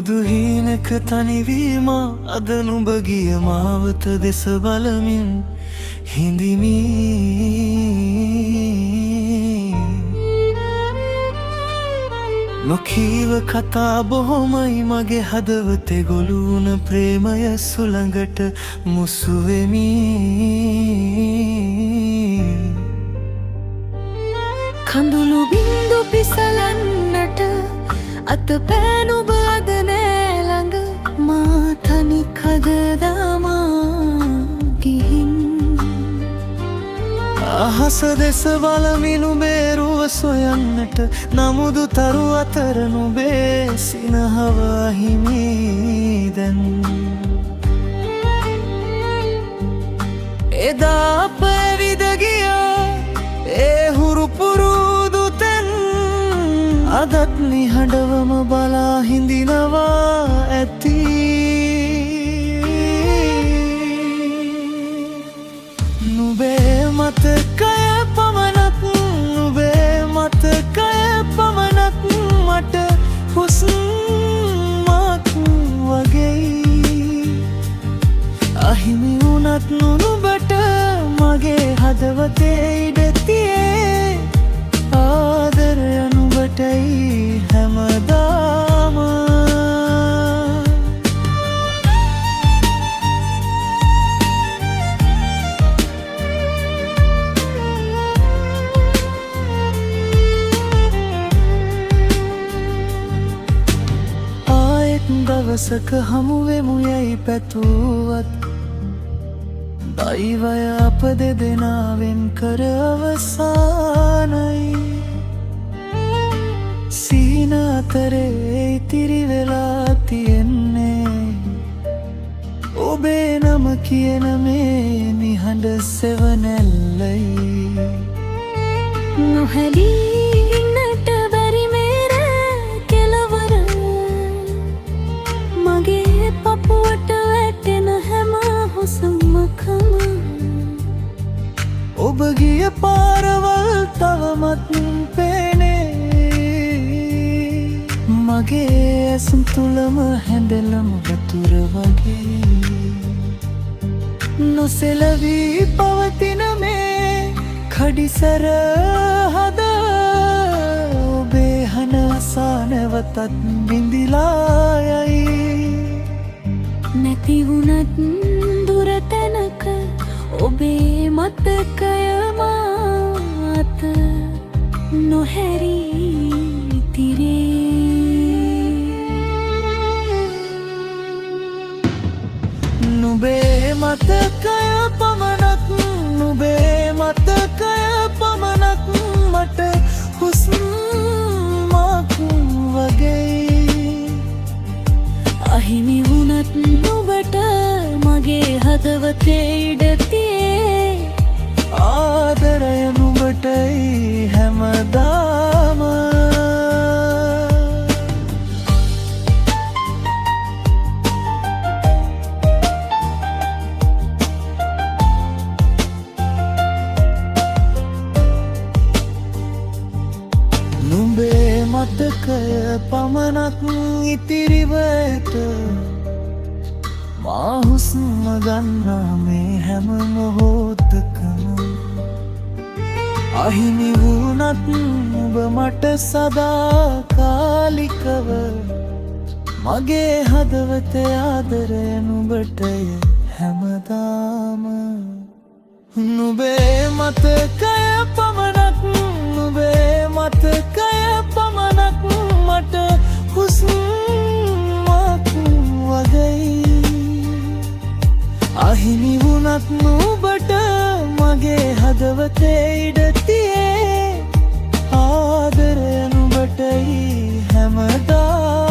අවුරුදු හීනක තනිවීම අද නුඹ ගිය මාවත දෙස බලමින් හිඳිමි. නොකීව කතා බොහොමයි මගේ හදවතේ ගොළු වුණ ප්‍රේමය සුළඟට මුසු වෙමි. කඳුළු බින්දු පිසලන්නට අත පෑන ඔබ අද නෑ ළඟ. මා තනි කදදමා ගිහින් අහස දෙස බලමින් උඹේ රුව සොයන්නට නමුදු තරු අතර නුඹේ සිනහව අහිමි දැන්. එදා අප ඇවිද ගියා ඒ හුරු පුරුදු තැන් අදත් නිහඬවම බලා හිඳිනවා ඇති. නුඹේ මතකය පමණක් නුඹේ මතකය පමණක් මට හුස්මක් වගේ අහිමි වුණත් නුඹට මගේ හදවතේ ඉඩ තියේ. ආදරය නුඹටයි හැමදාම. දවසක හමුවෙමු යැයි පැතුවත් දෛවය අප දෙදෙනාවෙන් කර අවසානයි. සීන අතරේ ඉතිරි වෙලා තියෙන්නේ ඔබේ නම කියන මේ නිහඬ සෙවනැල්ලයි. නොහැලී ඉන්නට බැරි මේ රෑ කෙළවර මගේ පපුවට වැටෙන හැම හුස්මකම ඔබ ගිය පාරවල් තවමත් පේනේ. මගේ ඇසුම් තුළම හැඳලම වතුර වගේ නොසෙලවී පවතින මේ කඩිසර හද ඔබේ හන අසානවතත් බිඳිලා යයි. නැති වුණත් දුර තැනක ඔබේ මතකය මාත නොහැරී තිරේ. නුඹේ මතකය පමණක් නුඹේ මතකය පමණක් මට හුස්මක් වගේ අහිමි වුණත් නුඹට මගේ හදවතේ ඉඩ තියේ. ආදරය නුඹටයි හැමදාම. නුඹේ මතකය පමණක් ඉතිරිව ඇත මා හුස්ම ගන්නා මේ හැම මොහොතකම. අහිමි වුණත් ඔබ මට සදාකාලිකව මගේ හදවතේ ආදරය නුඹටය හැමදාම. නුඹේ මතකය පමණක් නුඹේ මතකය පමණක් මට හුස්මක් වගේ අහිමි වුණත් නුඹට මගේ හදවතේ ඉඩ තියේ. ආදරය නුඹටයි හැමදාම.